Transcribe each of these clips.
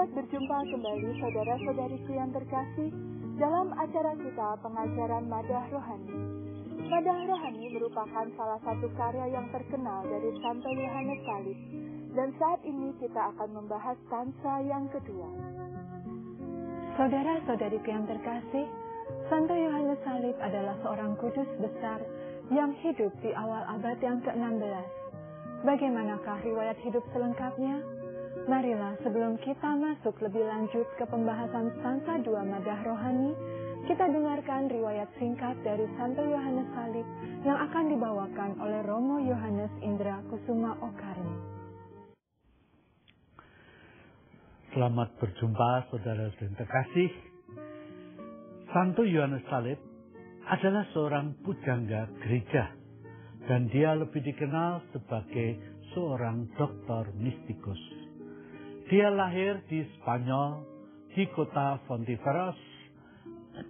Selamat berjumpa kembali saudara-saudariku yang terkasih dalam acara kita pengajaran Madah Rohani. Madah Rohani merupakan salah satu karya yang terkenal dari Santo Yohanes Salib. Dan saat ini kita akan membahas stanza yang kedua. Saudara-saudariku yang terkasih, Santo Yohanes Salib adalah seorang kudus besar yang hidup di awal abad yang ke-16. Bagaimanakah riwayat hidup selengkapnya? Marilah sebelum kita masuk lebih lanjut ke pembahasan stanza 2 Madah Rohani, kita dengarkan riwayat singkat dari Santo Yohanes Salib yang akan dibawakan oleh Romo Yohanes Indra Kusuma Okarni. Selamat berjumpa saudara-saudara yang terkasih. Santo Yohanes Salib adalah seorang pujangga gereja dan dia lebih dikenal sebagai seorang doktor mistikus. Dia lahir di Spanyol, di kota Fontiveros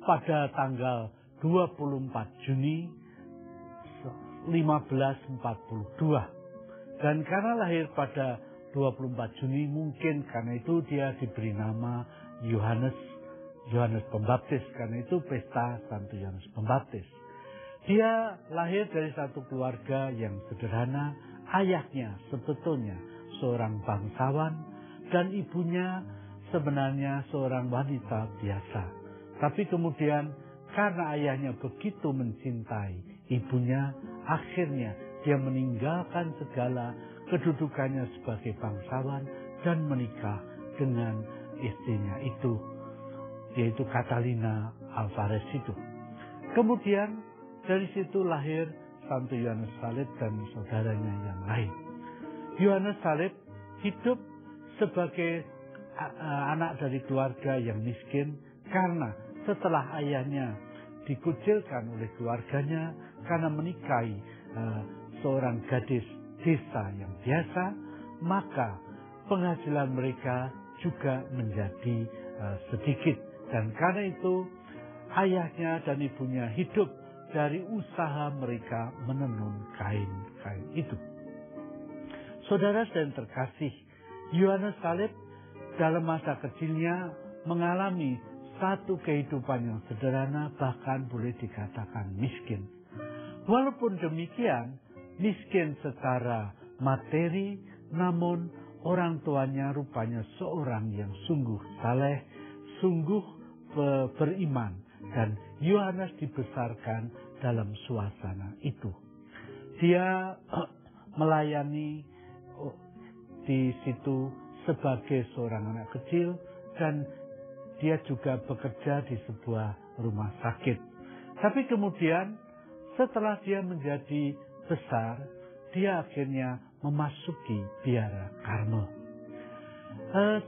pada tanggal 24 Juni 1542. Dan karena lahir pada 24 Juni, mungkin karena itu dia diberi nama Yohanes Pembaptis. Karena itu pesta Santo Yohanes Pembaptis. Dia lahir dari satu keluarga yang sederhana. Ayahnya sebetulnya seorang bangsawan dan ibunya sebenarnya seorang wanita biasa. Tapi kemudian karena ayahnya begitu mencintai ibunya, akhirnya dia meninggalkan segala kedudukannya sebagai bangsawan dan menikah dengan istrinya itu, yaitu Catalina Alvarez itu. Kemudian dari situ lahir Santo Yohanes Salib dan saudaranya yang lain. Yohanes Salib hidup sebagai anak dari keluarga yang miskin karena setelah ayahnya dikucilkan oleh keluarganya karena menikahi seorang gadis desa yang biasa, maka penghasilan mereka juga menjadi sedikit. Dan karena itu ayahnya dan ibunya hidup dari usaha mereka menenun kain-kain itu. Saudara-saudara yang terkasih, Yohanes Salib dalam masa kecilnya mengalami satu kehidupan yang sederhana, bahkan boleh dikatakan miskin. Walaupun demikian, miskin secara materi, namun orang tuanya rupanya seorang yang sungguh saleh, sungguh beriman, dan Yohanes dibesarkan dalam suasana itu. Dia melayani di situ sebagai seorang anak kecil dan dia juga bekerja di sebuah rumah sakit. Tapi kemudian setelah dia menjadi besar, dia akhirnya memasuki biara Karmel.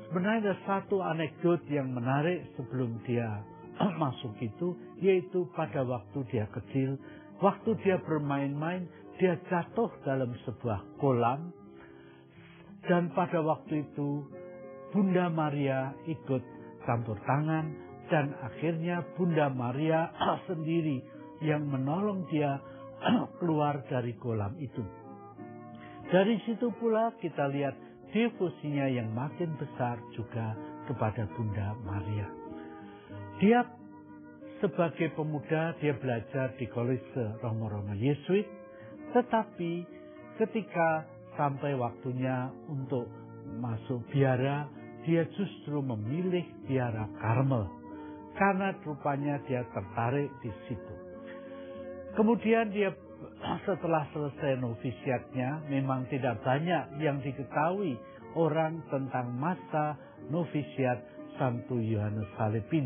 Sebenarnya ada satu anekdot yang menarik sebelum dia masuk itu, yaitu pada waktu dia kecil, waktu dia bermain-main, dia jatuh dalam sebuah kolam. Dan pada waktu itu Bunda Maria ikut campur tangan dan akhirnya Bunda Maria sendiri yang menolong dia keluar dari kolam itu. Dari situ pula kita lihat devosi-nya yang makin besar juga kepada Bunda Maria. Dia sebagai pemuda dia belajar di Kolese Romo-Romo Yesuit, tetapi ketika sampai waktunya untuk masuk biara, dia justru memilih biara Karmel karena rupanya dia tertarik di situ. Kemudian dia setelah selesai novisiatnya, memang tidak banyak yang diketahui orang tentang masa novisiat Santo Yohanes Salib ini.